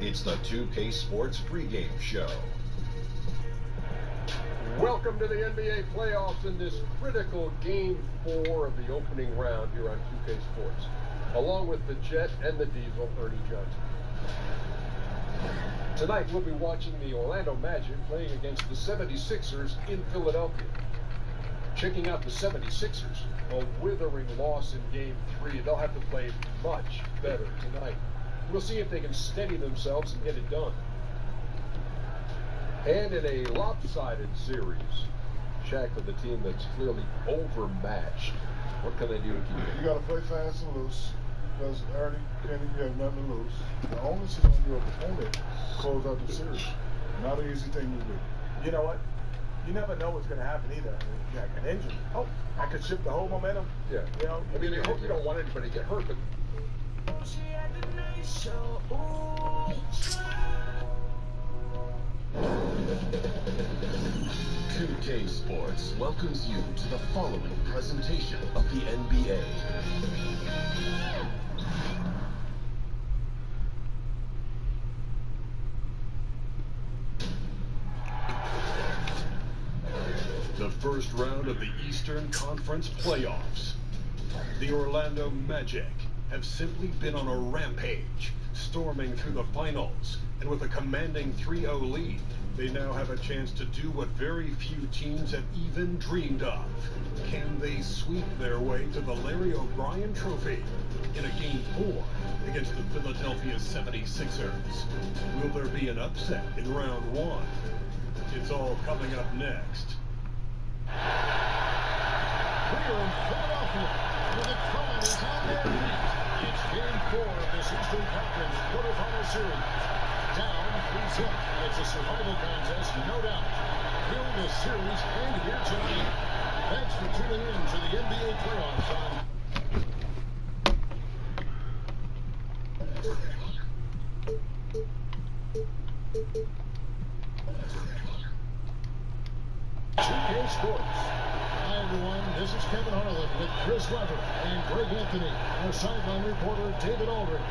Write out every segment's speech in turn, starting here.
It's the 2K Sports pregame show. Welcome to the NBA playoffs in this critical Game 4 of the opening round here on 2K Sports. Along with the Jet and the Diesel, Ernie Johnson. Tonight we'll be watching the Orlando Magic playing against the 76ers in Philadelphia. Checking out the 76ers, a withering loss in Game 3. They'll have to play much better tonight. We'll see if they can steady themselves and get it done. And in a lopsided series, Shaq with a team that's clearly overmatched. What can they do to keep it? You got to play fast and loose. Because Ernie, Kenny, you have nothing to lose. The onus is on your opponent to close out the series. Not an easy thing to do. You know what? You never know what's going to happen either. I mean, like an injury. Oh, I could shift the whole momentum. Yeah. You know, I mean, you hope you don't want anybody to get hurt, but 2K Sports welcomes you to the following presentation of the NBA. The first round of the Eastern Conference playoffs. The Orlando Magic have simply been on a rampage, storming through the finals, and with a commanding 3-0 lead, they now have a chance to do what very few teams have even dreamed of. Can they sweep their way to the Larry O'Brien Trophy in a Game 4 against the Philadelphia 76ers? Will there be an upset in round 1? It's all coming up next. Here in Philadelphia, where the crowd is on their feet. It's Game 4 of this Eastern Conference quarterfinal series. Down 3-zip. It's a survival contest, no doubt. Here this series and here tonight. Thanks for tuning in to the NBA playoffs on 2K Sports. Hi everyone, this is Kevin Harlan with Chris Weber and Greg Anthony, our sideline reporter David Aldridge.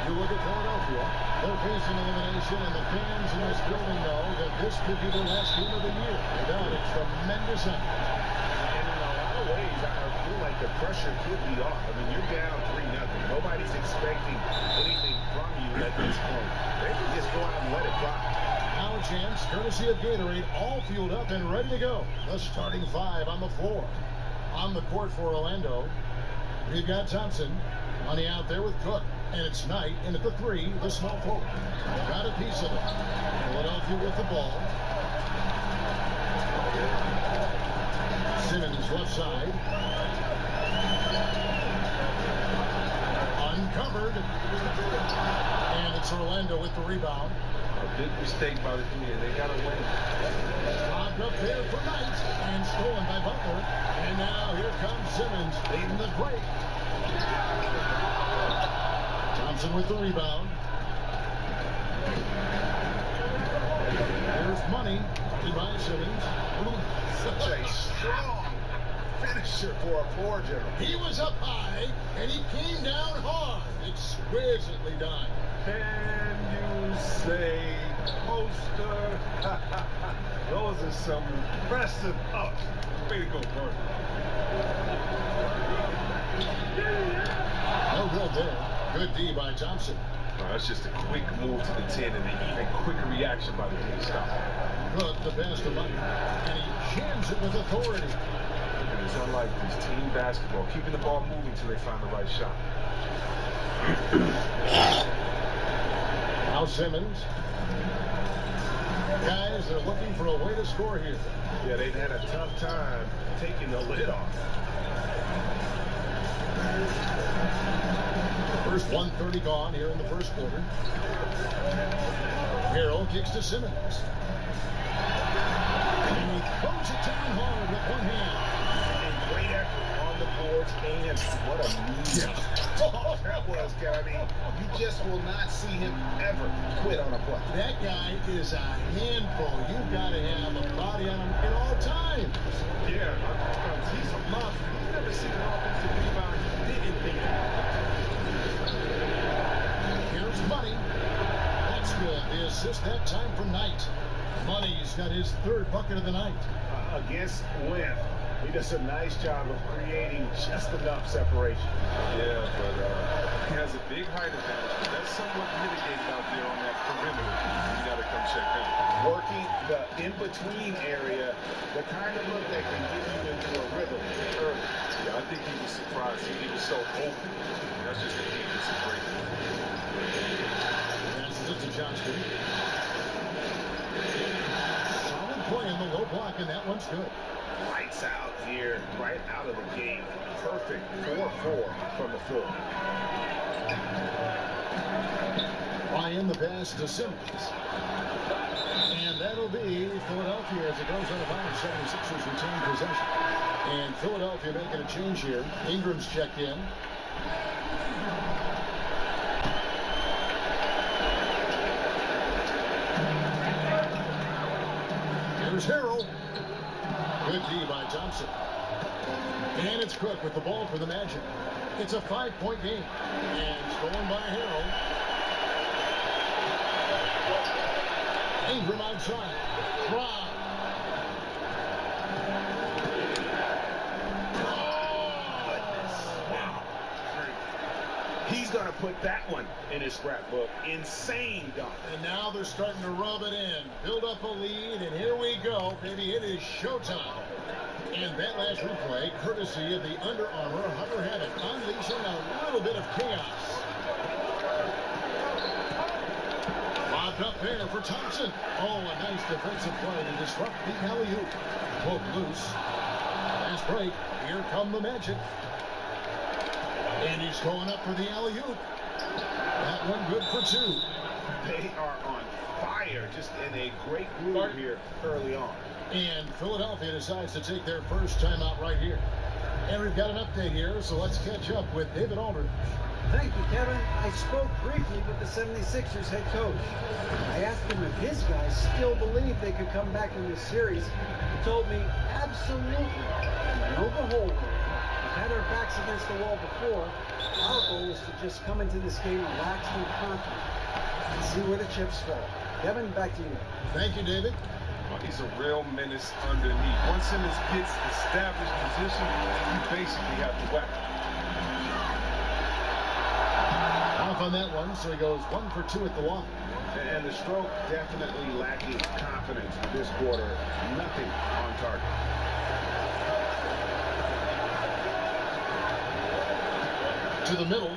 You look at Philadelphia, they're facing elimination, and the fans in this building know that this could be the last game of the year without a tremendous effort. And in a lot of ways, I feel like the pressure could be off. I mean, you're down 3-0. Nobody's expecting anything from you at this point. They can just go out and let it fly. Now a chance, courtesy of Gatorade, all fueled up and ready to go. The starting 5 on the floor. On the court for Orlando, we've got Thompson. Money out there with Cook. And it's Knight in at the 3, the small forward. Got a piece of it. Philadelphia with the ball. Simmons left side. Uncovered. And it's Orlando with the rebound. A big mistake by the team. They got to win. Lobbed up there for Knight and stolen by Butler. And now here comes Simmons leading the break. Thompson with the rebound. There's money. By Simmons. Such a strong finisher for a floor general. He was up high and he came down hard. Exquisitely done. Can you say poster? Those are some impressive ups. Way to go, Bird. No good there. Good D by Thompson. Oh, that's just a quick move to the 10 and an even quicker reaction by the D stop. Good the pass to Money. And he jams it with authority. And it's unlike this team basketball, keeping the ball moving until they find the right shot. Now Simmons. Guys, they're looking for a way to score here. Yeah, they've had a tough time taking the lid off. First 1:30 gone here in the first quarter. Harrell kicks to Simmons. And he throws it down hard with one hand. And great effort on the boards, and what a move. Oh, that was, I mean, you just will not see him ever quit on a play. That guy is a handful. You've got to have a body on him at all times. Yeah, he's a monster. He's never seen an offensive rebound he didn't think. Here's Money. the assist that time from Knight. Money's got his third bucket of the night. Against length, he does a nice job of creating just enough separation. Yeah, but he has a big height advantage, but that's somewhat mitigated out there on that perimeter. You got to come check him. Working the in-between area, the kind of look that can get you into a rhythm early. Yeah, I think he was surprised. He was so open. That's just a defensive break. Passes it to Johnston. Solid play in the low block, and that one's good. Lights out here, right out of the gate. Perfect 4-4 from the floor. Ryan, the pass to Simmons. And that'll be Philadelphia as it goes out of bounds. 76ers retain possession. And Philadelphia making a change here. Ingram's checked in. Here's Harrell. Good D by Thompson. And it's Cook with the ball for the Magic. It's a 5-point game. And stolen by Harrell. Ingram outside. Brown. He's going to put that one in his scrapbook. Insane dunk. And now they're starting to rub it in. Build up a lead, and here we go, baby. It is showtime. And that last replay, courtesy of the Under Armour Hover Habit, unleashing a little bit of chaos. Lobbed up there for Thompson. Oh, a nice defensive play to disrupt the alley-oop. Poke loose. Fast break. Here come the Magic. And he's going up for the alley-oop. That one good for two. They are on fire, just in a great groove here early on. And Philadelphia decides to take their first timeout right here. And we've got an update here, so let's catch up with David Aldridge. Thank you, Kevin. I spoke briefly with the 76ers head coach. I asked him if his guys still believe they could come back in this series. He told me, absolutely. And lo and behold, we've had our backs against the wall before. Our goal is to just come into this game relaxed and confident and see where the chips fall. Kevin, back to you. Thank you, David. He's a real menace underneath. Once Simmons gets established position, you basically have to whack him. Off on that one, so he goes 1 for 2 at the line. And the stroke definitely lacking confidence this quarter. Nothing on target. To the middle.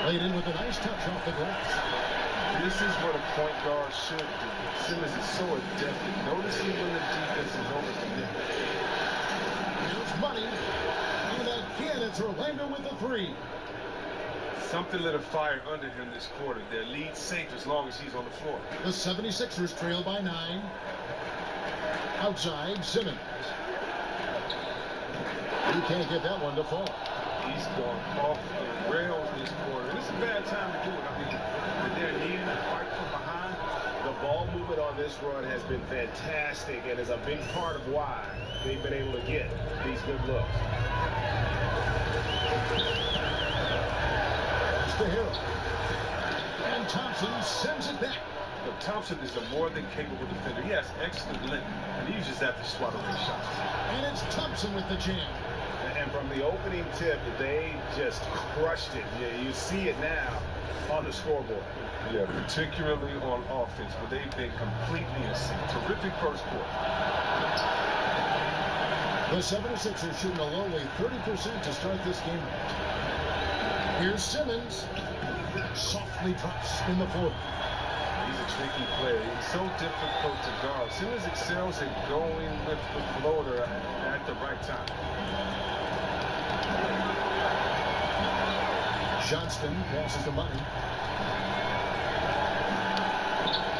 Laid in with a nice touch off the glass. This is what a point guard should do. Simmons is so adept at noticing when the defense is overcommitted. Here's Money. And again, it's Orlando with the three. Something lit a fire under him this quarter. Their lead's safe as long as he's on the floor. The 76ers trail by 9. Outside, Simmons. He can't get that one to fall. He's gone off the rails this quarter. It's a bad time to do it. I mean, they're needing to fight from behind. The ball movement on this run has been fantastic and is a big part of why they've been able to get these good looks. To Harrell. And Thompson sends it back. But Thompson is a more than capable defender. He has excellent length, and he just have to swat away shots. And it's Thompson with the jam. And from the opening tip, they just crushed it. You see it now on the scoreboard. Yeah, particularly on offense, but they've been completely in sync. Terrific first quarter. The 76ers shooting a lowly 30% to start this game. Here's Simmons. Softly drops in the floor. He's a tricky player. He's so difficult to guard. Simmons excels at going with the floater at the right time. Johnston passes the Money.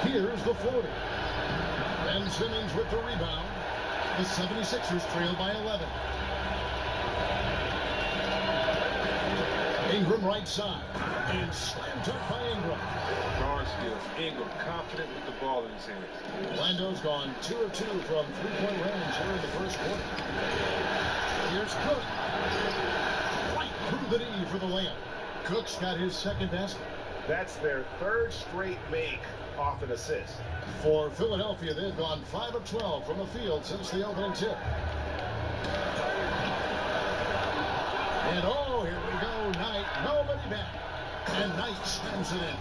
Here's the floater. Ben Simmons with the rebound. The 76ers trail by 11. Ingram right side. And slam dunk by Ingram. Guard skills. Ingram confident with the ball in his hands. Orlando's gone 2 of 2 from three-point range here in the first quarter. Here's Cook. Right through the knee for the layup. Cook's got his second basket. That's their third straight make off an assist. For Philadelphia, they've gone 5 of 12 from the field since the opening tip. And oh, here we go, Knight, nobody back. And Knight slams it in.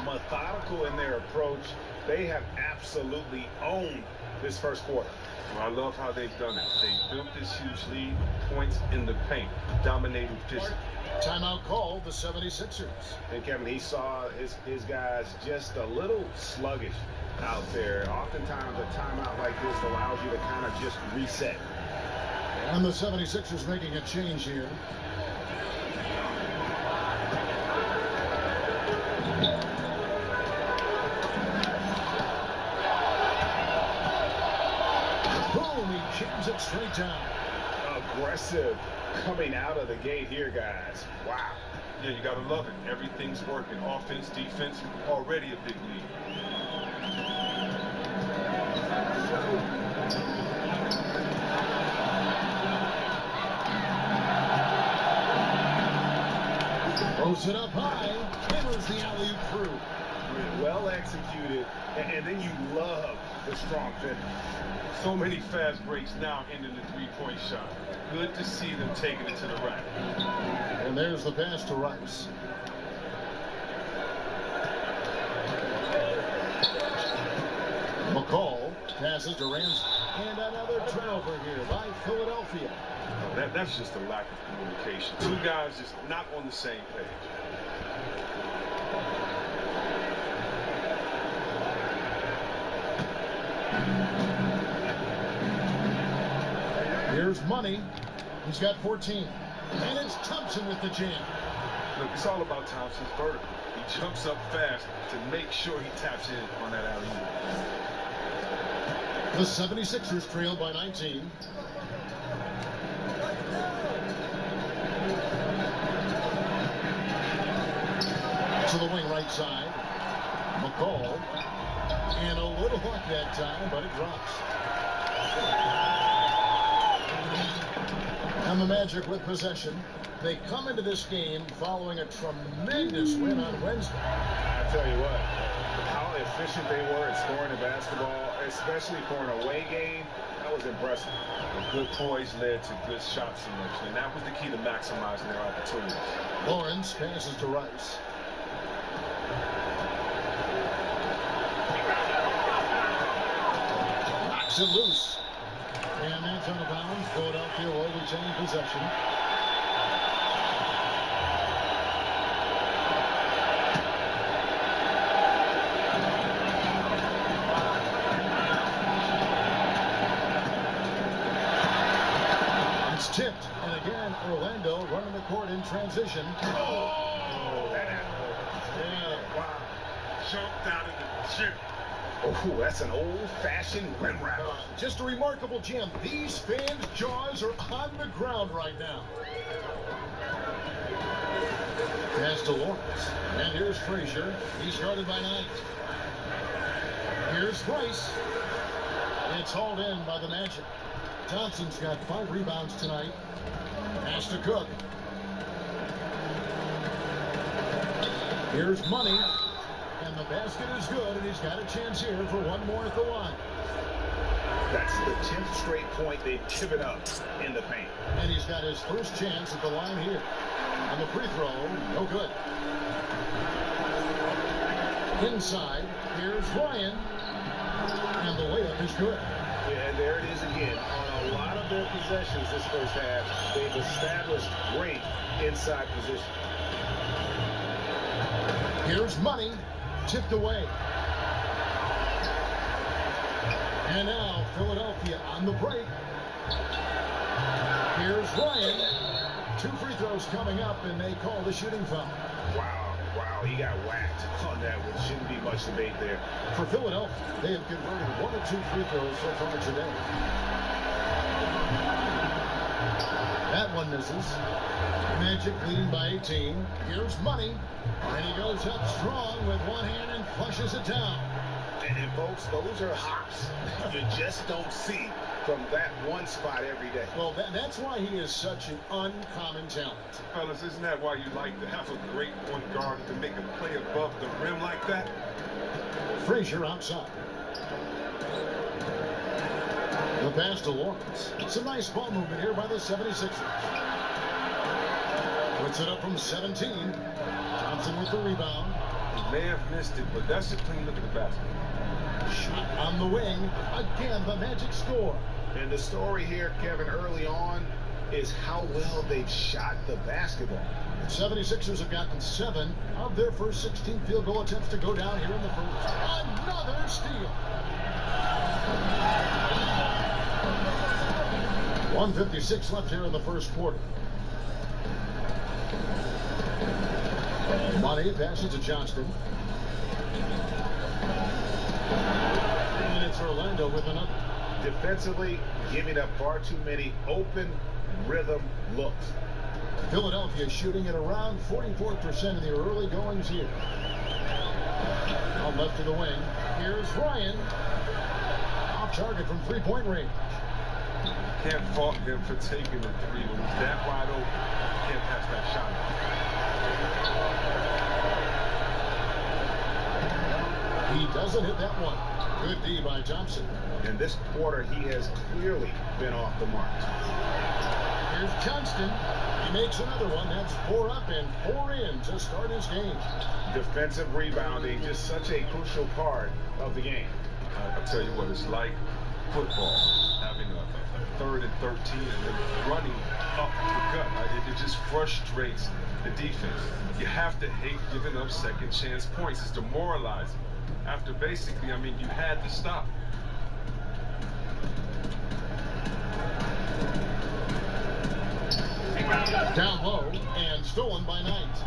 Methodical in their approach. They have absolutely owned this first quarter. Well, I love how they've done it. They built this huge lead, points in the paint, dominating physically. Timeout called the 76ers. And Kevin, he saw his guys just a little sluggish out there. Oftentimes a timeout like this allows you to kind of just reset. And the 76ers making a change here. Boom, he jams it straight down. Aggressive coming out of the gate here, guys. Wow. Yeah, you got to love it. Everything's working. Offense, defense, already a big lead. Throws it up high, hammers the alley-oop through. Well executed, and then you love the strong finish. So many fast breaks now into the three-point shot. Good to see them taking it to the rack. And there's the pass to Rice. McCall passes to Ramsey. And another turnover here by Philadelphia. That's just a lack of communication. Two guys just not on the same page. Here's Money. He's got 14. And it's Thompson with the jam. Look, it's all about Thompson's vertical. He jumps up fast to make sure he taps in on that alley-oop. The 76ers trail by 19. To the wing right side. McCall. And a little luck that time, but it drops. And the Magic with possession. They come into this game following a tremendous win on Wednesday. I tell you what, how efficient they were at scoring the basketball, especially for an away game, that was impressive. A good poise led to good shot selection, and that was the key to maximizing their opportunities. Lawrence passes to Rice. Knocks it loose. And that's out of bounds. Philadelphia will retain possession. It's tipped. And again, Orlando running the court in transition. Oh, that happened. Yeah. Wow. Jumped out of the gym. Oh, that's an old-fashioned rim wrap. Just a remarkable jam. These fans' jaws are on the ground right now. Pass to Lawrence. And here's Frazier. He's guarded by Knight. Here's Rice. It's hauled in by the Magic. Thompson's got 5 rebounds tonight. Pass to Cook. Here's Money. And the basket is good, and he's got a chance here for one more at the line. That's the 10th straight point they've given up in the paint. And he's got his first chance at the line here. And the free throw, no good. Inside, here's Ryan. And the layup is good. Yeah, and there it is again. On a lot of their possessions this first half, they've established great inside position. Here's Money, tipped away. And now Philadelphia on the break. Here's Ryan. 2 free throws coming up, and they call the shooting foul. Wow, he got whacked on that one. Shouldn't be much debate there. For Philadelphia, they have converted 1 of 2 free throws so far today. That one misses. Magic leading by 18. Here's Money. And he goes up strong with one hand and flushes it down. And folks, those are hops you just don't see from that one spot every day. Well, that's why he is such an uncommon talent. Fellas, isn't that why you like to have a great point guard to make a play above the rim like that? Frazier outside. The pass to Lawrence. It's a nice ball movement here by the 76ers. Puts it up from 17. Johnson with the rebound. He may have missed it, but that's a clean look at the basket. Shot on the wing. Again, the Magic score. And the story here, Kevin, early on is how well they've shot the basketball. The 76ers have gotten 7 of their first 16 field goal attempts to go down here in the first. Another steal. 1:56 left here in the first quarter. Money passes to Johnston. And it's Orlando with another. Defensively, giving up far too many open rhythm looks. Philadelphia shooting at around 44% in the early goings here. On left to the wing. Here's Ryan. Off target from three-point range. Can't fault him for taking the three. When he's that wide open, can't pass that shot. He doesn't hit that one. Good D by Thompson. In this quarter, he has clearly been off the mark. Here's Johnston. He makes another one. That's 4 up and 4 in to start his game. Defensive rebounding, just such a crucial part of the game. I'll tell you what, it's like football, having a 3rd and 13 and then running up the gut. It just frustrates the defense. You have to hate giving up second chance points. It's demoralizing. After basically, I mean, you had to stop. Down low and stolen by Knight.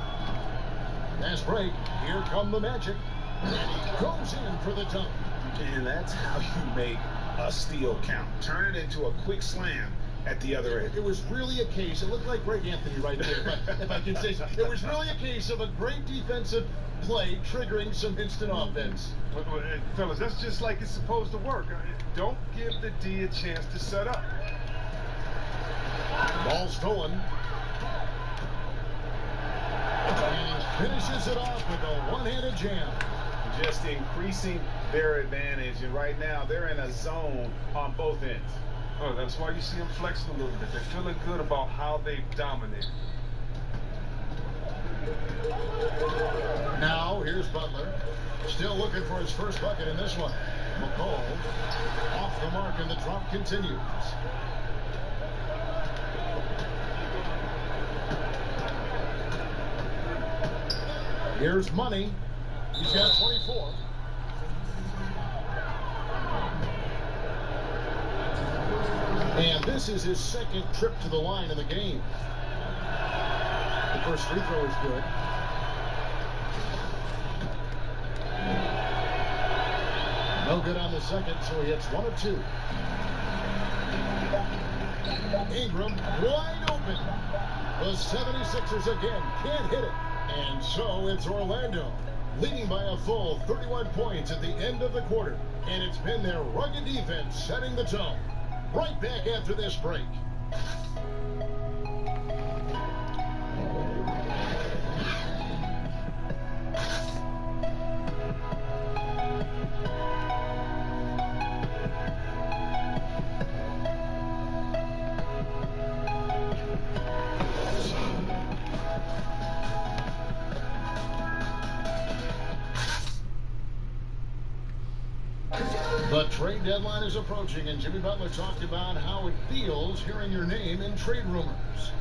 Fast break. Here come the Magic. And he goes in for the dunk. And that's how you make a steal count. Turn it into a quick slam at the other end. It was really a case, it looked like Greg Anthony right there, if I can say so. It was really a case of a great defensive play triggering some instant offense. Fellas, that's just like it's supposed to work. Don't give the D a chance to set up. Ball stolen. And he finishes it off with a one-handed jam. Just increasing their advantage, and right now they're in a zone on both ends. Oh, that's why you see them flexing a little bit. They're feeling good about how they've dominated. Now, here's Butler. Still looking for his first bucket in this one. McCall off the mark, and the drop continues. Here's Money. He's got 24. And this is his second trip to the line in the game. The first free throw is good. No good on the second, so he hits 1 of 2. Ingram wide open. The 76ers again can't hit it. And so it's Orlando leading by a full 31 points at the end of the quarter. And it's been their rugged defense setting the tone. Right back after this break. The trade deadline is approaching, and Jimmy Butler talked about how it feels hearing your name in trade rumors.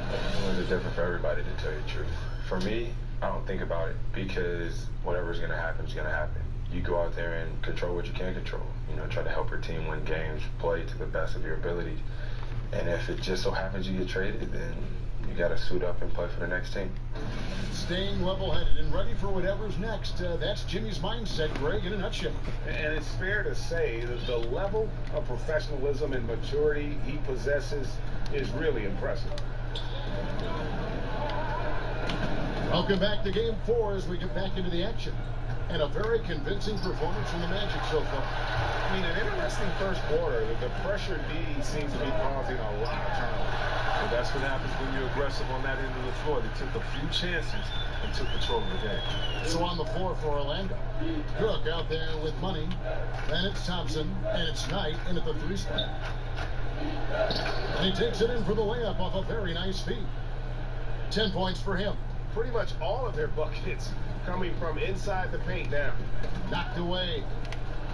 Well, it's different for everybody, to tell you the truth. For me, I don't think about it because whatever's going to happen is going to happen. You go out there and control what you can control. You know, try to help your team win games, play to the best of your ability. And if it just so happens you get traded, then you got to suit up and play for the next team. Staying level-headed and ready for whatever's next. That's Jimmy's mindset, Greg, in a nutshell. And it's fair to say that the level of professionalism and maturity he possesses is really impressive. Welcome back to Game 4 as we get back into the action. and a very convincing performance from the Magic so far. I mean, an interesting first quarter. The pressure D seems to be causing a lot of turnovers. Well, that's what happens when you're aggressive on that end of the floor. They took a few chances and took control of the game. So on the floor for Orlando, Cook out there with Money, then it's Thompson, and it's Knight in at the 3 spot. And he takes it in for the layup off a very nice feed. 10 points for him. Pretty much all of their buckets coming from inside the paint now. Knocked away.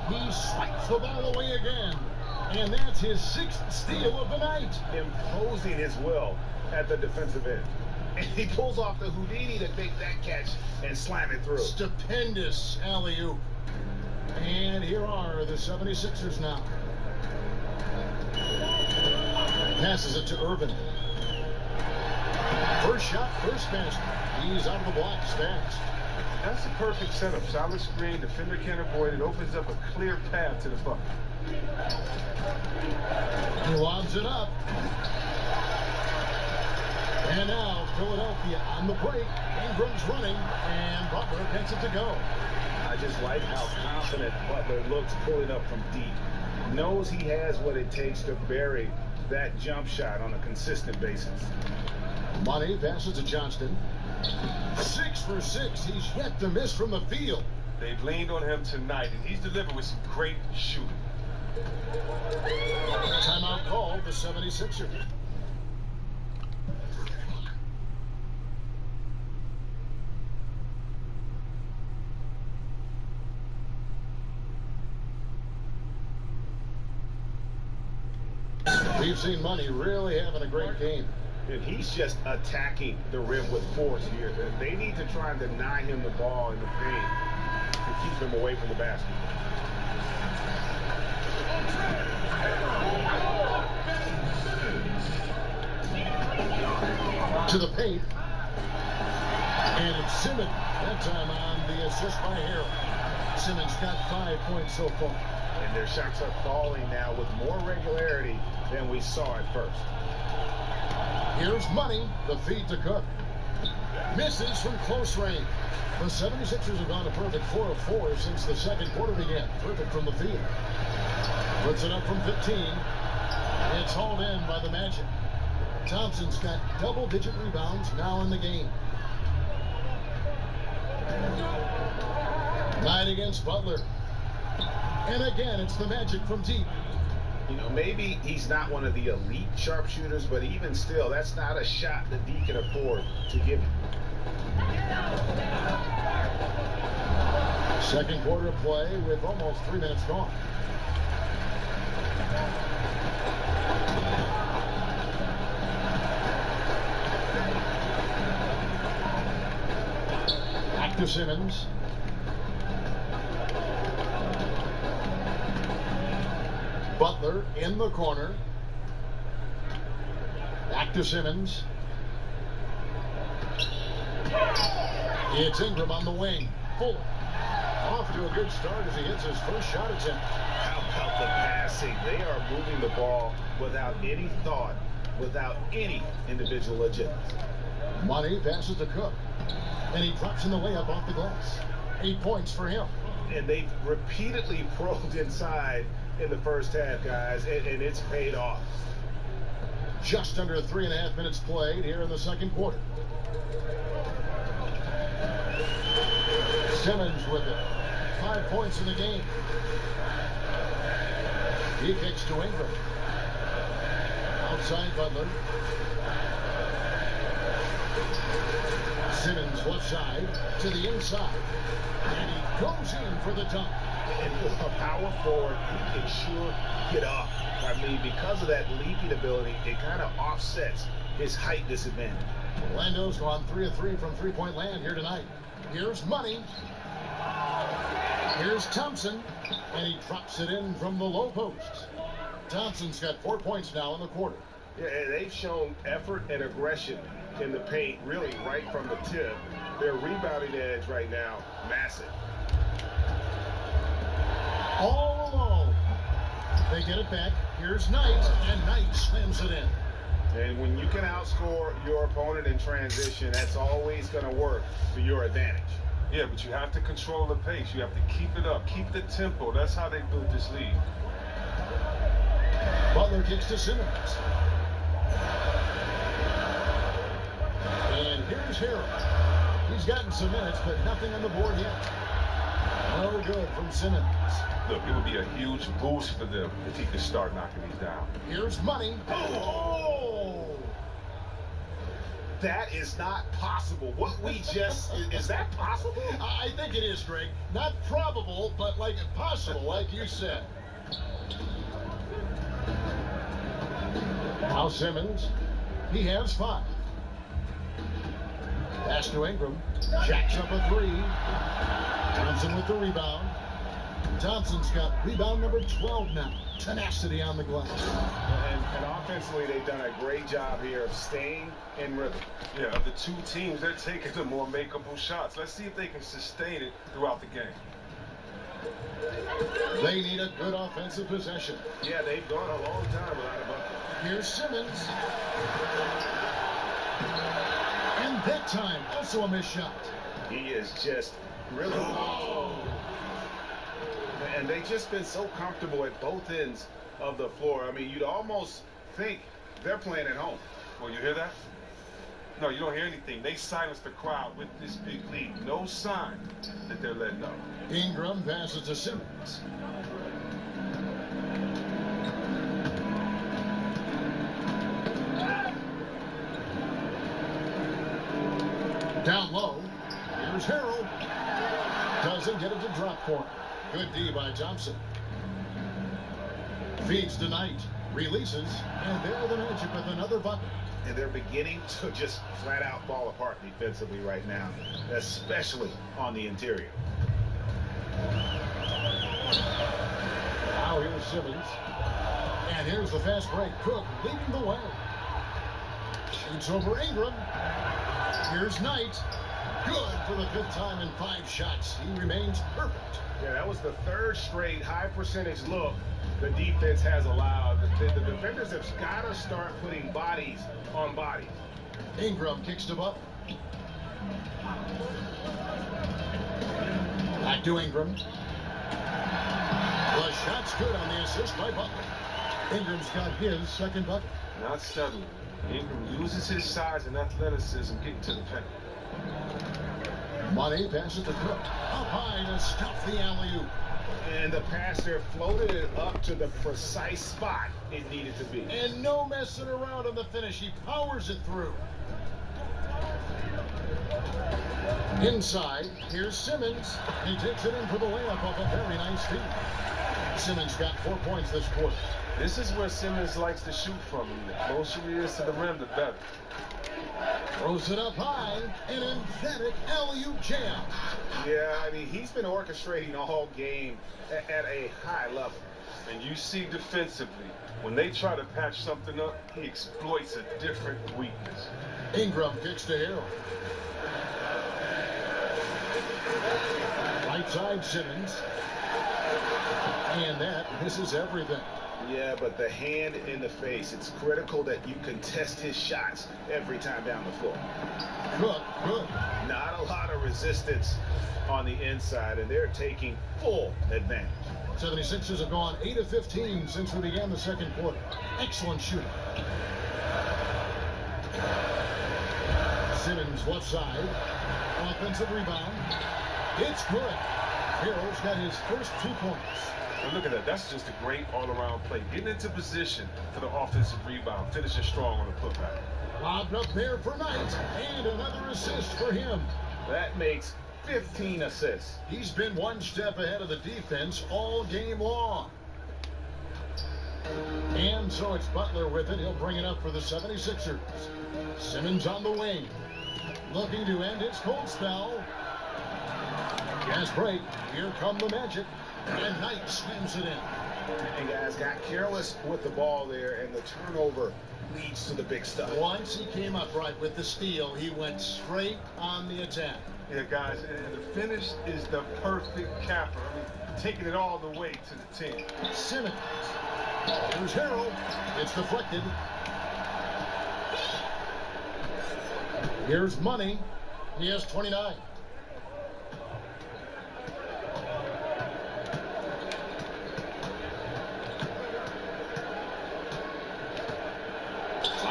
He swipes the ball away again. And that's his 6th steal of the night. Imposing his will at the defensive end. And he pulls off the Houdini to make that catch and slam it through. Stupendous alley-oop. And here are the 76ers now. Passes it to Irvin. First shot, first basket. He's out of the blocks fast. That's a perfect setup. Solid screen, defender can't avoid it. Opens up a clear path to the bucket. He lobs it up. And now Philadelphia on the break. Ingram's running, and Butler gets it to go. I just like how confident Butler looks pulling up from deep. Knows he has what it takes to bury that jump shot on a consistent basis. Money passes to Johnston. 6 for 6. He's yet to miss from the field. They've leaned on him tonight, and he's delivered with some great shooting. Timeout called the 76ers. We've seen Money really having a great game. And he's just attacking the rim with force here. They need to try and deny him the ball in the paint to keep him away from the basket. To the paint. And it's Simmons. That time on the assist by Harrell. Simmons got 5 points so far. And their shots are falling now with more regularity than we saw at first. Here's Money, the feed to Cook. Misses from close range. The 76ers have gone a perfect 4 of 4 since the second quarter began. Perfect from the field. Puts it up from 15. It's hauled in by the Magic. Thompson's got double-digit rebounds now in the game. Knight against Butler. And again, it's the Magic from deep. You know, maybe he's not one of the elite sharpshooters, but even still, that's not a shot that he can afford to give you. Second quarter of play with almost 3 minutes gone. Back to Simmons. Butler in the corner. Back to Simmons. It's Ingram on the wing. Fuller. Off to a good start as he hits his first shot attempt. How about the passing? They are moving the ball without any thought, without any individual agility. Money passes to Cook. And he drops in the layup off the glass. 8 points for him. And they've repeatedly probed inside in the first half, guys, and it's paid off. Just under 3.5 minutes played here in the second quarter. Simmons with it. 5 points in the game. He kicks to Ingram. Outside Butler. Simmons left side to the inside. And he goes in for the dunk. And a power forward, he can sure get up. I mean, because of that leaping ability, it kind of offsets his height disadvantage. Orlando's gone 3 of 3 from three-point land here tonight. Here's Money. Here's Thompson. And he drops it in from the low post. Thompson's got 4 points now in the quarter. Yeah, and they've shown effort and aggression in the paint, really right from the tip. Their rebounding edge right now, massive. All alone. They get it back. Here's Knight, and Knight slams it in. And when you can outscore your opponent in transition, that's always going to work to your advantage. Yeah, but you have to control the pace. You have to keep it up, keep the tempo. That's how they built this lead. Butler kicks to Simmons. And here's Harrell. He's gotten some minutes, but nothing on the board yet. No good from Simmons. Look, it would be a huge boost for them if he could start knocking these down. Here's Money. Oh! That is not possible. What we just... is that possible? I think it is, Greg. Not probable, but like possible, like you said. Now Simmons. He has 5. Pass to Ingram. Jacks up a 3. Thompson with the rebound. Thompson's got rebound number 12 now. Tenacity on the glass. And offensively, they've done a great job here of staying in rhythm. Yeah, of the two teams, they're taking the more makeable shots. Let's see if they can sustain it throughout the game. They need a good offensive possession. Yeah, they've gone a long time without a bucket. Here's Simmons. And that time, also a missed shot. He is just really... Oh. And they've just been so comfortable at both ends of the floor. I mean, you'd almost think they're playing at home. Well, you hear that? No, you don't hear anything. They silenced the crowd with this big lead. No sign that they're letting up. Ingram passes to Simmons. Down low. Here's Harrell. Doesn't get it to drop corner. Good D by Thompson. Feeds to Knight. Releases. And there the Magic with another bucket. And they're beginning to just flat out fall apart defensively right now, especially on the interior. Now here's Simmons. And here's the fast break. Cook leading the way. Shoots over Ingram. Here's Knight. Good for the 5th time in 5 shots. He remains perfect. Yeah, that was the 3rd straight high percentage look the defense has allowed. The defenders have got to start putting bodies on bodies. Ingram kicks to Butler. Back to Ingram. The shot's good on the assist by Butler. Ingram's got his 2nd bucket. Not settling. Ingram uses his size and athleticism getting to the paint. Money passes to Cook. Up high to stop the alley-oop. And the passer floated it up to the precise spot it needed to be. And no messing around on the finish. He powers it through. Inside, here's Simmons. He takes it in for the layup off a very nice feed. Simmons got 4 points this quarter. This is where Simmons likes to shoot from. The closer he is to the rim, the better. Throws it up high, an emphatic alley-oop jam. Yeah, I mean, he's been orchestrating all game at a high level. And you see defensively, when they try to patch something up, he exploits a different weakness. Ingram kicks to Harrell. Right side Simmons. And that misses everything. Yeah, but the hand in the face, it's critical that you contest his shots every time down the floor. Good. Not a lot of resistance on the inside, and they're taking full advantage. 76ers have gone 8 of 15 since we began the 2nd quarter. Excellent shooting. Simmons left side. Offensive rebound. It's good. Harrell's got his first 2 points. And look at that. That's just a great all-around play. Getting into position for the offensive rebound. Finishing strong on the putback. Lobbed up there for Knight. And another assist for him. That makes 15 assists. He's been 1 step ahead of the defense all game long. And so it's Butler with it. He'll bring it up for the 76ers. Simmons on the wing. Looking to end his cold spell. Gas break. Here come the Magic. And Knight slams it in. And guys got careless with the ball there, and the turnover leads to the big stuff. Once he came up right with the steal, he went straight on the attack. Yeah, guys, and the finish is the perfect capper. I mean, taking it all the way to the team. Simmons. Here's Harrell. It's deflected. Here's Money. He has 29.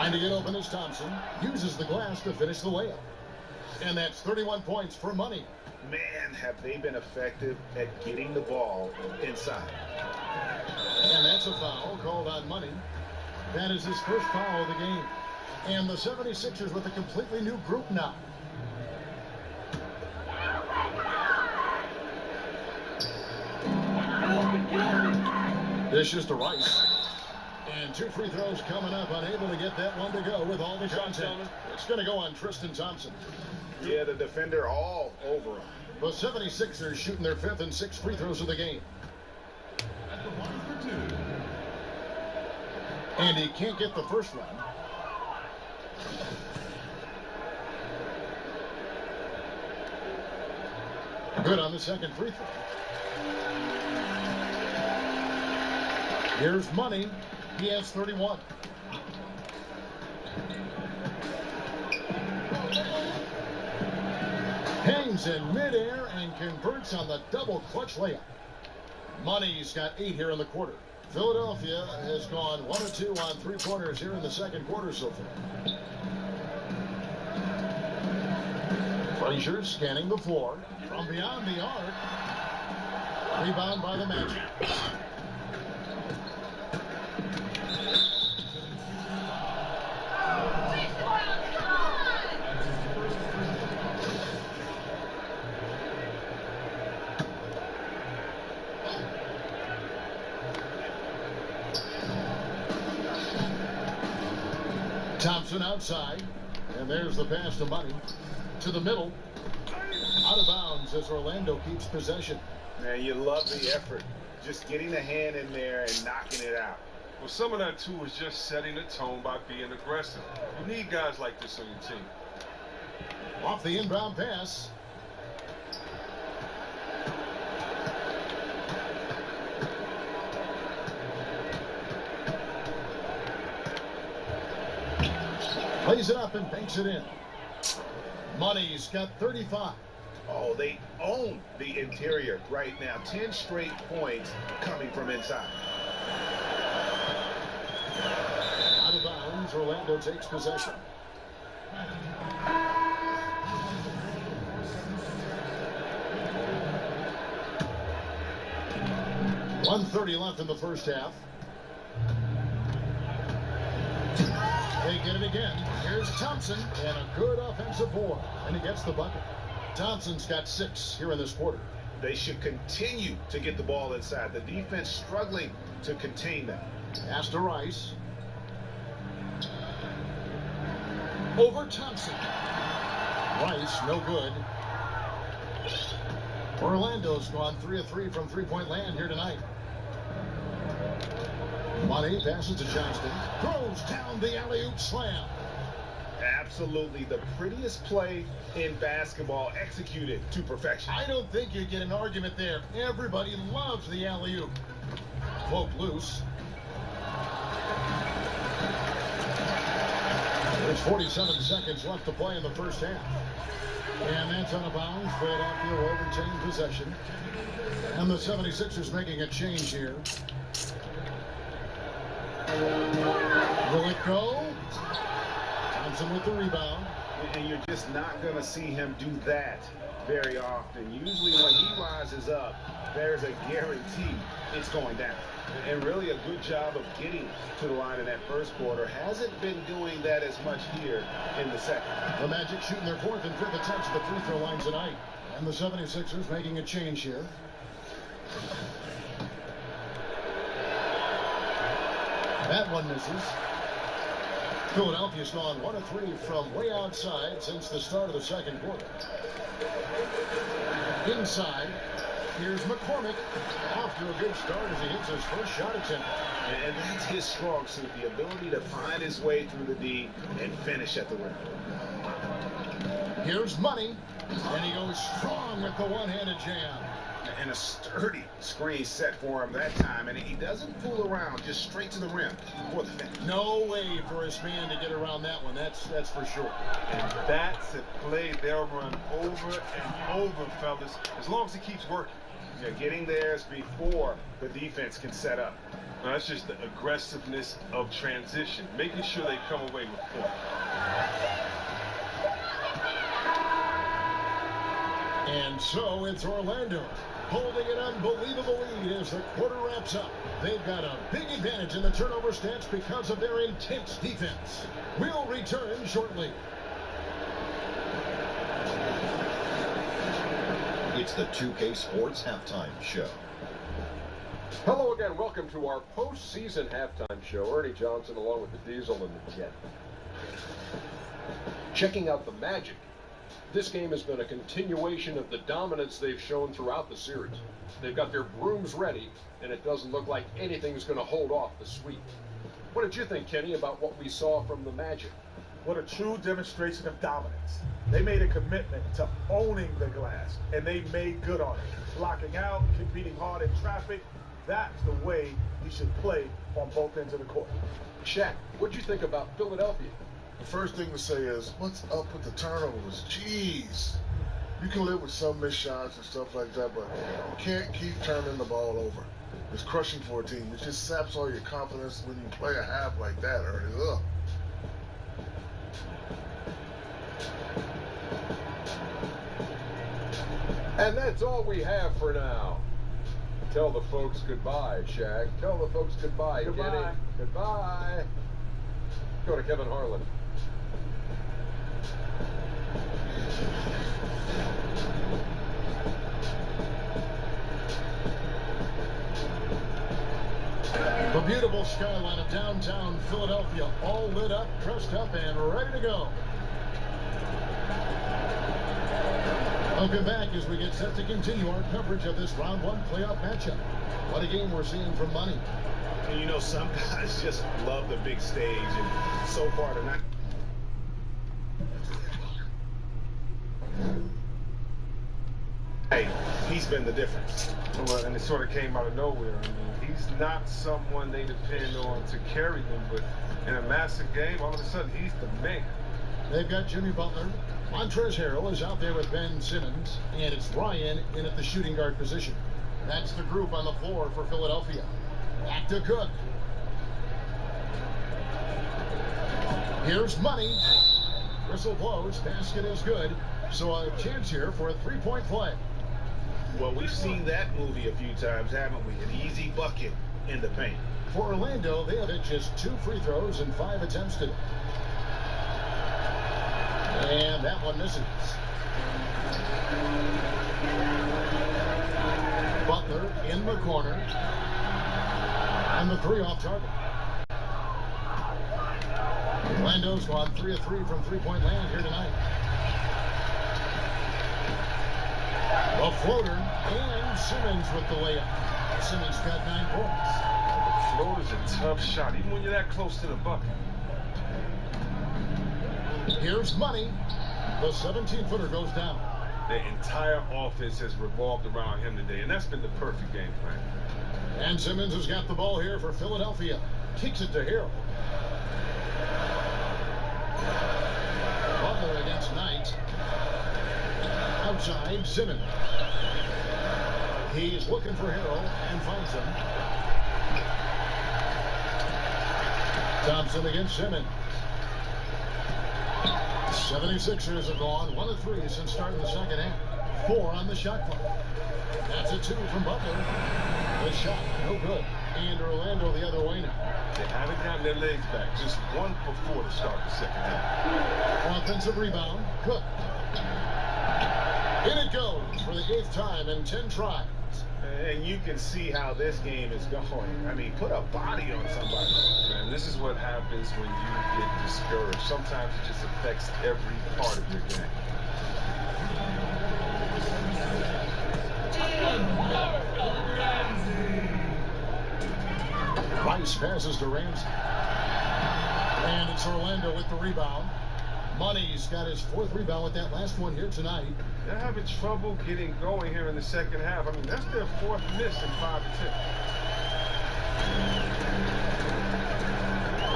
Trying to get open is Thompson. Uses the glass to finish the layup. And that's 31 points for Money. Man, have they been effective at getting the ball inside. And that's a foul called on Money. That is his first foul of the game. And the 76ers with a completely new group now. Dishes to Rice. And 2 free throws coming up. Unable to get that one to go with all the contact. It's going to go on Tristan Thompson. Yeah, the defender all over him. The 76ers shooting their 5th and 6th free throws of the game. And he can't get the first one. Good on the second free throw. Here's Money. He has 31. Hangs in midair and converts on the double clutch layup. Money's got 8 here in the quarter. Philadelphia has gone 1 of 2 on 3-pointers here in the second quarter so far. Frazier scanning the floor from beyond the arc. Rebound by the Magic. Thompson outside, and there's the pass to Money. To the middle, out of bounds as Orlando keeps possession. Man, you love the effort. Just getting the hand in there and knocking it out. Well, some of that, too, is just setting the tone by being aggressive. You need guys like this on your team. Off the inbound pass. Plays it up and banks it in. Money's got 35. Oh, they own the interior right now. 10 straight points coming from inside. Out of bounds, Orlando takes possession. .130 left in the first half. They get it again. Here's Thompson and a good offensive board. And he gets the bucket. Thompson's got 6 here in this quarter. They should continue to get the ball inside. The defense struggling to contain them. Pass to Rice. Over Thompson. Rice, no good. Orlando's gone 3 of 3 from three-point land here tonight. Money passes to Johnston. Throws down the alley-oop slam. Absolutely the prettiest play in basketball, executed to perfection. I don't think you get an argument there. Everybody loves the alley-oop. Poked loose. There's 47 seconds left to play in the first half. And that's out of bounds. Philadelphia will retain possession. And the 76ers making a change here. Will it go? Thompson with the rebound. And you're just not going to see him do that very often. Usually when he rises up, there's a guarantee it's going down. And really a good job of getting to the line in that first quarter. Hasn't been doing that as much here in the second. The Magic shooting their 4th and 5th attempts at the free throw line tonight. And the 76ers making a change here. That one misses. Philadelphia's gone 1 of 3 from way outside since the start of the second quarter. Inside, here's McCormick. Off to a good start as he hits his first shot attempt. And that's his strong suit, the ability to find his way through the D and finish at the rim. Here's Money. And he goes strong with the one-handed jam. And a sturdy screen set for him that time, and he doesn't fool around, just straight to the rim for the finish. No way for his man to get around that one, that's for sure. And that's a play they'll run over and over, fellas, as long as he keeps working. Yeah, getting theirs before the defense can set up. Now, that's just the aggressiveness of transition, making sure they come away with points. And so it's Orlando holding an unbelievable lead as the quarter wraps up. They've got a big advantage in the turnover stats because of their intense defense. We'll return shortly. It's the 2K Sports Halftime Show. Hello again. Welcome to our postseason halftime show. Ernie Johnson along with the Diesel and the Jet. Checking out the Magic. This game has been a continuation of the dominance they've shown throughout the series. They've got their brooms ready, and it doesn't look like anything's going to hold off the sweep. What did you think, Kenny, about what we saw from the Magic? What a true demonstration of dominance. They made a commitment to owning the glass, and they made good on it. Locking out, competing hard in traffic. That's the way you should play on both ends of the court. Shaq, what did you think about Philadelphia? The first thing to say is, what's up with the turnovers? Jeez. You can live with some missed shots and stuff like that, but you can't keep turning the ball over. It's crushing for a team. It just saps all your confidence when you play a half like that, Ernie. Ugh. And that's all we have for now. Tell the folks goodbye, Shaq. Tell the folks goodbye, Goodbye. Kenny. Goodbye. Go to Kevin Harlan. The beautiful skyline of downtown Philadelphia, all lit up, dressed up, and ready to go. Welcome back as we get set to continue our coverage of this round one playoff matchup. What a game we're seeing from Money. And you know, some guys just love the big stage, and so far they're not. Hey, he's been the difference. Well, and it sort of came out of nowhere. I mean, he's not someone they depend on to carry them, but in a massive game, all of a sudden, he's the man. They've got Jimmy Butler. Montrezl Harrell is out there with Ben Simmons, and it's Ryan in at the shooting guard position. That's the group on the floor for Philadelphia. Back to Cook. Here's Money. Whistle blows. Basket is good. So a chance here for a three-point play. Well, we've seen that movie a few times, haven't we? An easy bucket in the paint. For Orlando, they have hit just 2 free throws and 5 attempts today. And that one misses. Butler in the corner. And the 3 off target. Orlando's gone 3 of 3 from three-point land here tonight. A floater, and Simmons with the layup. Simmons got 9 points. The floater's a tough shot, even when you're that close to the bucket. Here's Money. The 17-footer goes down. The entire offense has revolved around him today, and that's been the perfect game plan. And Simmons has got the ball here for Philadelphia. Kicks it to Harrell. Butler against Knight. Outside, Simmons. He's looking for Harrell and finds him. Thompson against Simmons. 76ers have gone 1 of 3 since starting the second half. 4 on the shot clock. That's a 2 from Butler. The shot, no good. And Orlando the other way now. They haven't gotten their legs back. Just 1 for 4 to start the second half. Offensive rebound. Cook. In it goes for the 8th time in 10 tries. And you can see how this game is going. I mean, put a body on somebody. Man, this is what happens when you get discouraged. Sometimes it just affects every part of your game. Rice passes to Ramsey. And it's Orlando with the rebound. Money's got his 4th rebound with that last one here tonight. They're having trouble getting going here in the second half. I mean, that's their 4th miss in 5 attempts.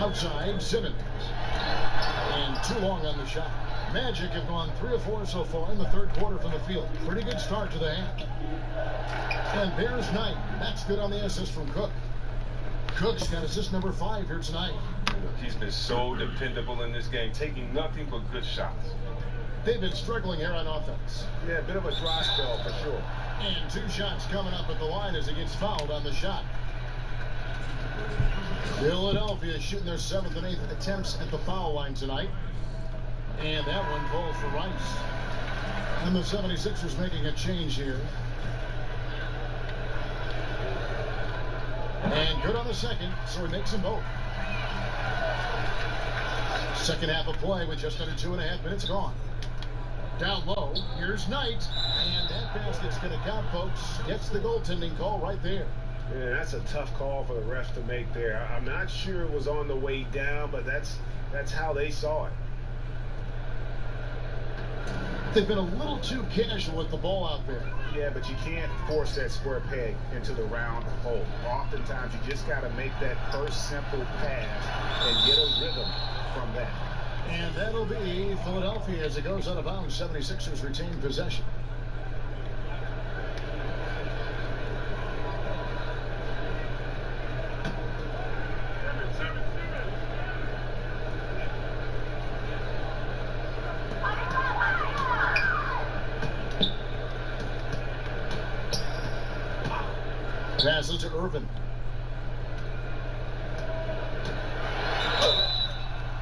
Outside, Simmons. And too long on the shot. Magic have gone 3 of 4 so far in the third quarter from the field. Pretty good start to the half. And Bears Knight. That's good on the assist from Cook. Cook's got assist number 5 here tonight. He's been so dependable in this game, taking nothing but good shots. They've been struggling here on offense. Yeah, a bit of a dry spell for sure. And 2 shots coming up at the line as he gets fouled on the shot. Philadelphia shooting their 7th and 8th attempts at the foul line tonight. And that one falls for Rice. And the 76ers making a change here. And good on the second, so he makes them both. Second half of play with just under 2.5 minutes gone. Down low, here's Knight. And that basket's going to count, folks. Gets the goaltending call right there. Yeah, that's a tough call for the refs to make there. I'm not sure it was on the way down, but that's how they saw it. They've been a little too casual with the ball out there. Yeah, but you can't force that square peg into the round hole. Oftentimes, you just got to make that first simple pass and get a rhythm from that. And that'll be Philadelphia as it goes out of bounds. 76ers retain possession. Passes to Irvin.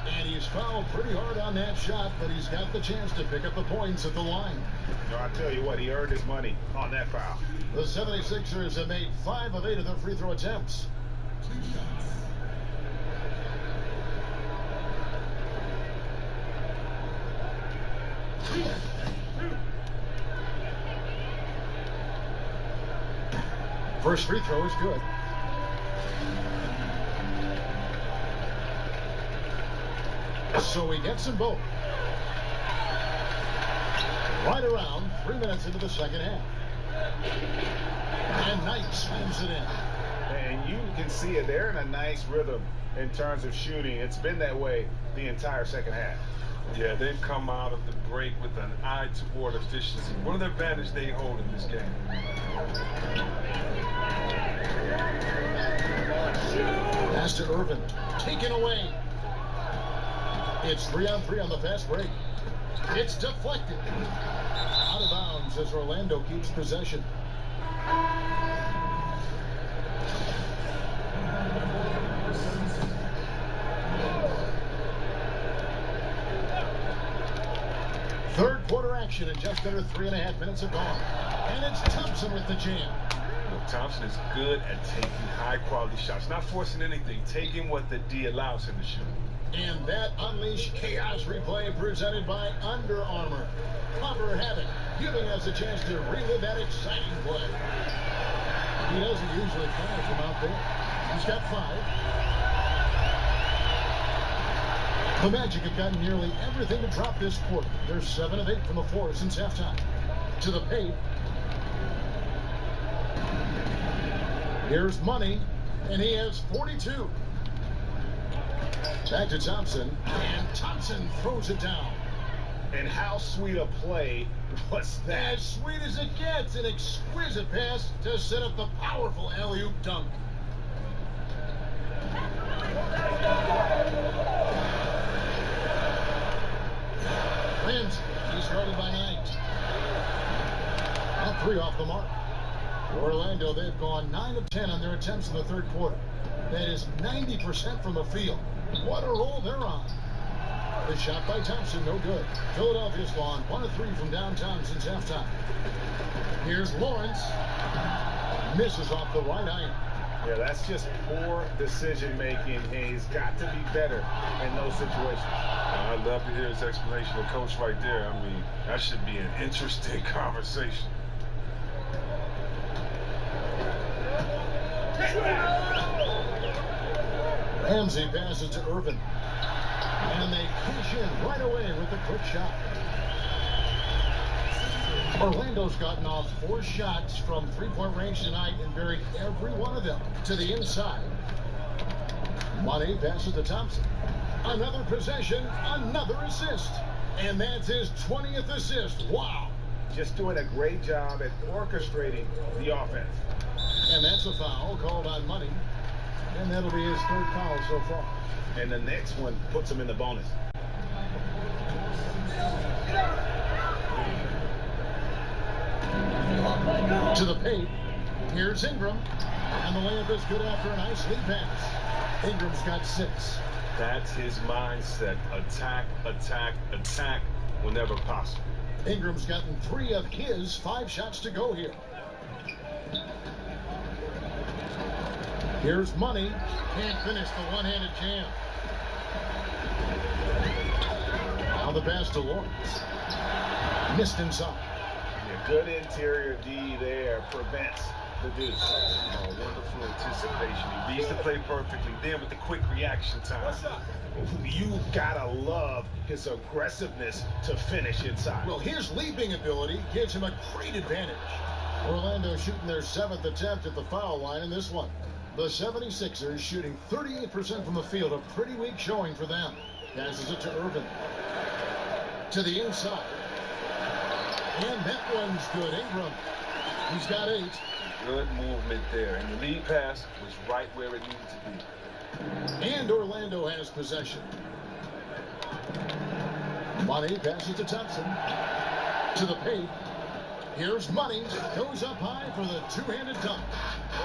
And he's fouled pretty hard on that shot, but he's got the chance to pick up the points at the line. No, I tell you what, he earned his money on that foul. The 76ers have made 5 of 8 of their free throw attempts. First free throw is good. So he gets them both. Right around 3 minutes into the second half. And Knight slams it in. And you can see it. They're in a nice rhythm in terms of shooting. It's been that way the entire second half. Yeah, they've come out of the break with an eye toward efficiency. One of the advantages they hold in this game. Pass to Irvin. Taken away. It's 3-on-3 on the fast break. It's deflected. Out of bounds as Orlando keeps possession. Third quarter action and just under 3.5 minutes have gone. And it's Thompson with the jam. Thompson is good at taking high-quality shots, not forcing anything, taking what the D allows him to shoot. And that Unleash Chaos replay presented by Under Armour. Cover Havoc, giving us a chance to relive that exciting play. He doesn't usually fire from out there. He's got 5. The Magic have gotten nearly everything to drop this quarter. They're 7 of 8 from the floor since halftime. To the paint. Here's Money, and he has 42. Back to Thompson, and Thompson throws it down. And how sweet a play was that? As sweet as it gets, an exquisite pass to set up the powerful alley-oop dunk. Ramsey, he's guarded by Knight. Now 3 off the mark. Orlando, they've gone 9 of 10 on their attempts in the third quarter. That is 90% from the field. What a roll they're on. The shot by Thompson, no good. Philadelphia's gone 1 of 3 from downtown since halftime. Here's Lawrence. Misses off the right iron. Yeah, that's just poor decision-making. He's got to be better in those situations. I'd love to hear his explanation of coach right there. I mean, that should be an interesting conversation. Ramsey passes to Irvin. And they cash in right away with a quick shot. Orlando's gotten off 4 shots from three-point range tonight and buried every one of them to the inside. Money passes to Thompson. Another possession, another assist. And that's his 20th assist. Wow. Just doing a great job at orchestrating the offense. And that's a foul called on Money. And that'll be his 3rd foul so far. And the next one puts him in the bonus. To the paint. Here's Ingram. And the layup is good after a nice lead pass. Ingram's got 6. That's his mindset. Attack, attack, attack whenever possible. Ingram's gotten 3 of his 5 shots to go here. Here's Money. Can't finish the one-handed jam. Now the pass to Lawrence. Missed inside. Yeah, good interior D there prevents the deuce. Oh, wonderful anticipation. He reads the play perfectly. Then with the quick reaction time. You gotta love his aggressiveness to finish inside. Well, his leaping ability gives him a great advantage. Orlando shooting their 7th attempt at the foul line in this one. The 76ers shooting 38% from the field, a pretty weak showing for them. Passes it to Irvin. To the inside. And that one's good. Ingram. He's got 8. Good movement there. And the lead pass was right where it needed to be. And Orlando has possession. Money passes to Thompson. To the paint. Here's Money. Goes up high for the 2-handed dunk.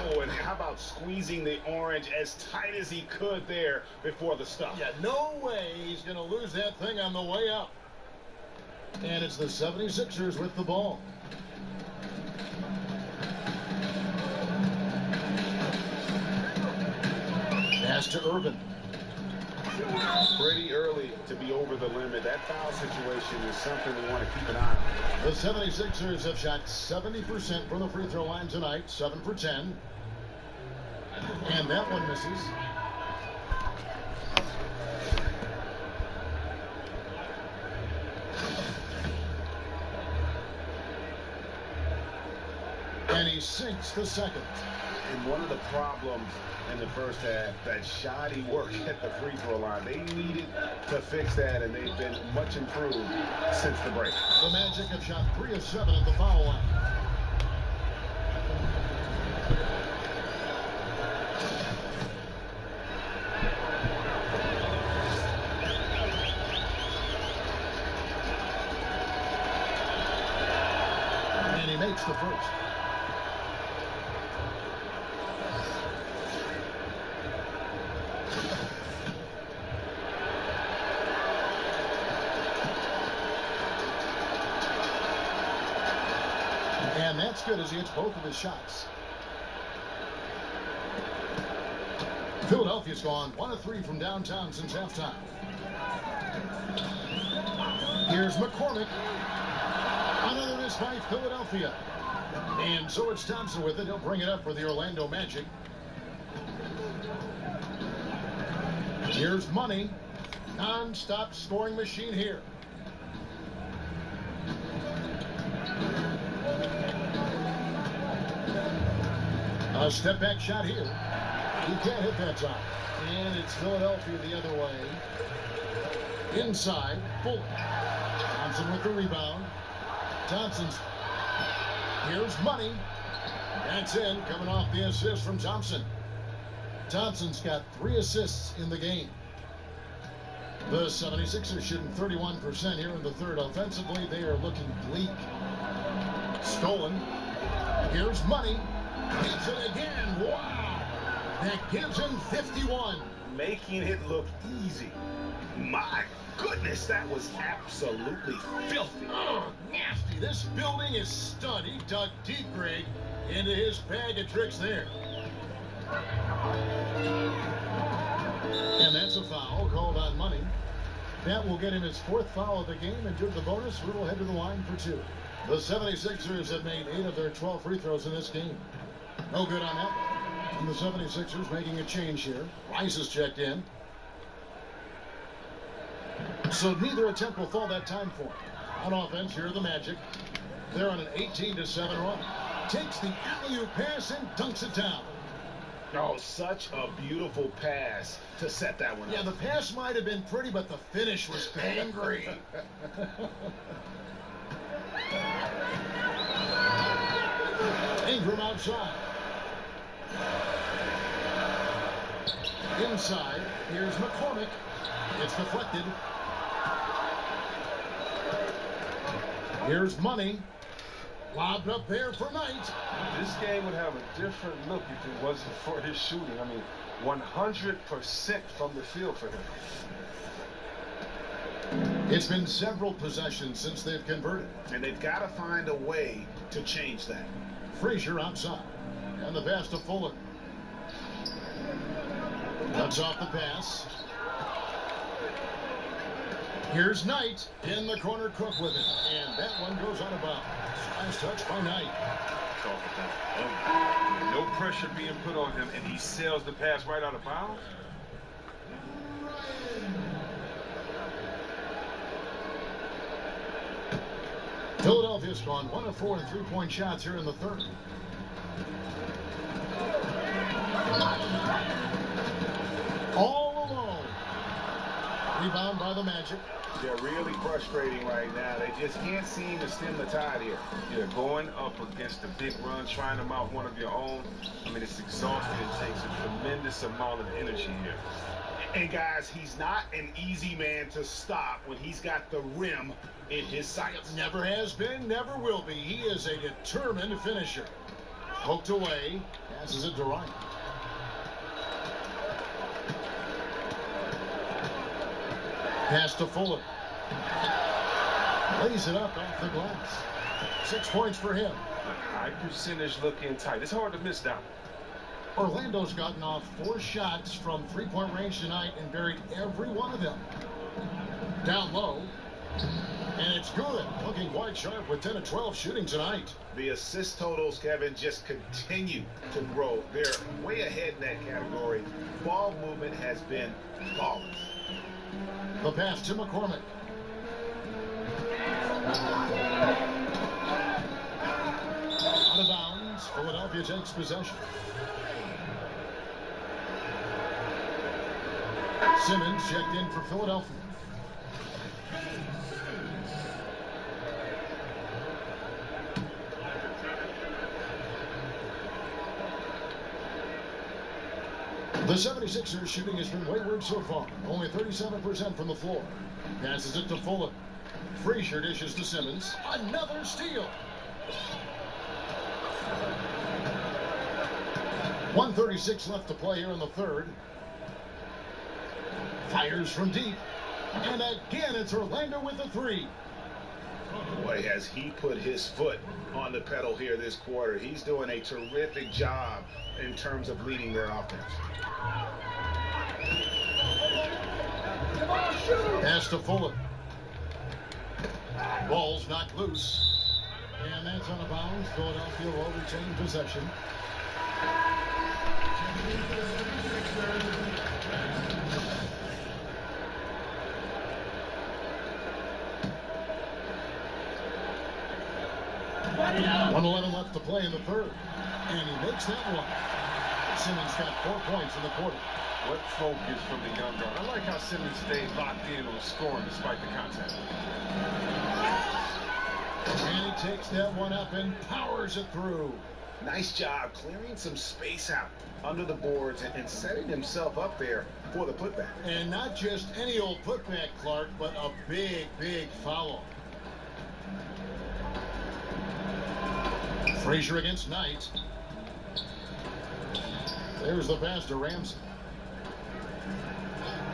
Oh, and how about squeezing the orange as tight as he could there before the stop? Yeah, no way he's going to lose that thing on the way up. And it's the 76ers with the ball. Pass to Irvin. Pretty early to be over the limit. That foul situation is something we want to keep an eye on. The 76ers have shot 70% from the free throw line tonight, 7 for 10. And that one misses. And he sinks the second. And one of the problems in the first half, that shoddy work at the free throw line. They needed to fix that, and they've been much improved since the break. The Magic have shot 3 of 7 at the foul line. And he makes the first. And that's good as he hits both of his shots. Philadelphia's gone 1 of 3 from downtown since halftime. Here's McCormick. Another miss by Philadelphia. And so it's Thompson with it. He'll bring it up for the Orlando Magic. Here's Money. Non-stop scoring machine here. A step back shot here. He can't hit that time. And it's Philadelphia the other way. Inside, Fuller. Thompson with the rebound. Thompson's. Here's Money. That's in, coming off the assist from Thompson. Thompson's got 3 assists in the game. The 76ers shooting 31% here in the third. Offensively, they are looking bleak. Stolen. Here's Money. Hits it again. Wow. That gives him 51. Making it look easy. My goodness, that was absolutely filthy. Oh, nasty. This building is stud. He dug deep, Greg, into his bag of tricks there. And that's a foul called on Money. That will get him his 4th foul of the game, and due to the bonus, Root will head to the line for 2. The 76ers have made 8 of their 12 free throws in this game. No good on that. And the 76ers making a change here. Rice is checked in. So neither attempt will fall that time for him. On offense, here are the Magic. They're on an 18-7 run. Takes the alley-oop pass and dunks it down. Oh, such a beautiful pass to set that one up. Yeah, the pass might have been pretty, but the finish was angry. Ingram outside. Inside, here's McCormick. It's deflected. Here's Money. Lobbed up there for Knight. This game would have a different look if it wasn't for his shooting. I mean, 100% from the field for him. It's been several possessions since they've converted. And they've got to find a way to change that. Frazier outside. And the pass to Fuller. Cuts off the pass. Here's Knight in the corner. Cook with it. And that one goes out of bounds. Nice touch by Knight. No pressure being put on him, and he sails the pass right out of bounds. Philadelphia's gone 1 of 4 in three-point shots here in the third. All alone. Rebound by the Magic. They're really frustrating right now. They just can't seem to stem the tide here. Yeah, going up against a big run, trying to mount one of your own. I mean, it's exhausting. It takes a tremendous amount of energy here. And guys, he's not an easy man to stop when he's got the rim in his sights. Never has been, never will be. He is a determined finisher. Poked away, passes it to Ryan. Pass to Fuller. Lays it up off the glass. 6 points for him. High percentage looking tight. It's hard to miss that one. Orlando's gotten off 4 shots from three-point range tonight and buried every one of them. Down low. And it's good. Looking quite sharp with 10 of 12 shooting tonight. The assist totals, Kevin, just continue to grow. They're way ahead in that category. Ball movement has been flawless. The pass to McCormick. Out of bounds. Philadelphia takes possession. Simmons checked in for Philadelphia. The 76ers shooting has been wayward so far. Only 37% from the floor. Passes it to Fuller. Frazier dishes to Simmons. Another steal. 1:36 left to play here in the third. Fires from deep. And again, it's Orlando with the three. Boy, has he put his foot on the pedal here this quarter. He's doing a terrific job in terms of leading their offense. Pass to Fuller. Ball's knocked loose. And that's on a bounds. Philadelphia will retain possession. .111 left to play in the third. And he makes that one. Simmons got 4 points in the quarter. What focus from the young guard. I like how Simmons stayed locked in on scoring despite the contact. And he takes that one up and powers it through. Nice job clearing some space out under the boards and setting himself up there for the putback. And not just any old putback, Clark, but a big, big foul. Frazier against Knight. There's the pass to Ramsey.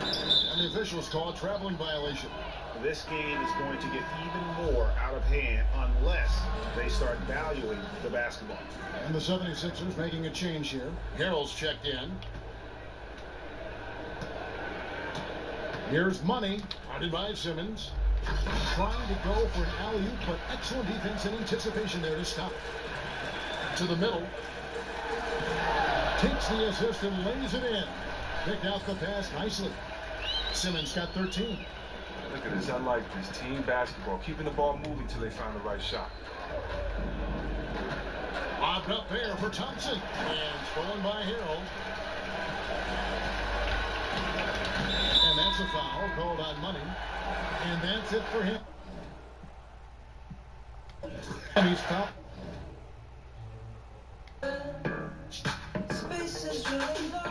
And the officials call a traveling violation. This game is going to get even more out of hand unless they start valuing the basketball. And the 76ers making a change here. Harrell's checked in. Here's Money, guarded by Simmons. Trying to go for an alley-oop, but excellent defense and anticipation there to stop. To the middle. Takes the assist and lays it in. Picked out the pass nicely. Simmons got 13. Look at this. I like this. Team basketball. Keeping the ball moving till they find the right shot. Lobbed up there for Thompson. And stolen by Hill. And that's a foul called on Money. And that's it for him. And he's fouled. Space is really large.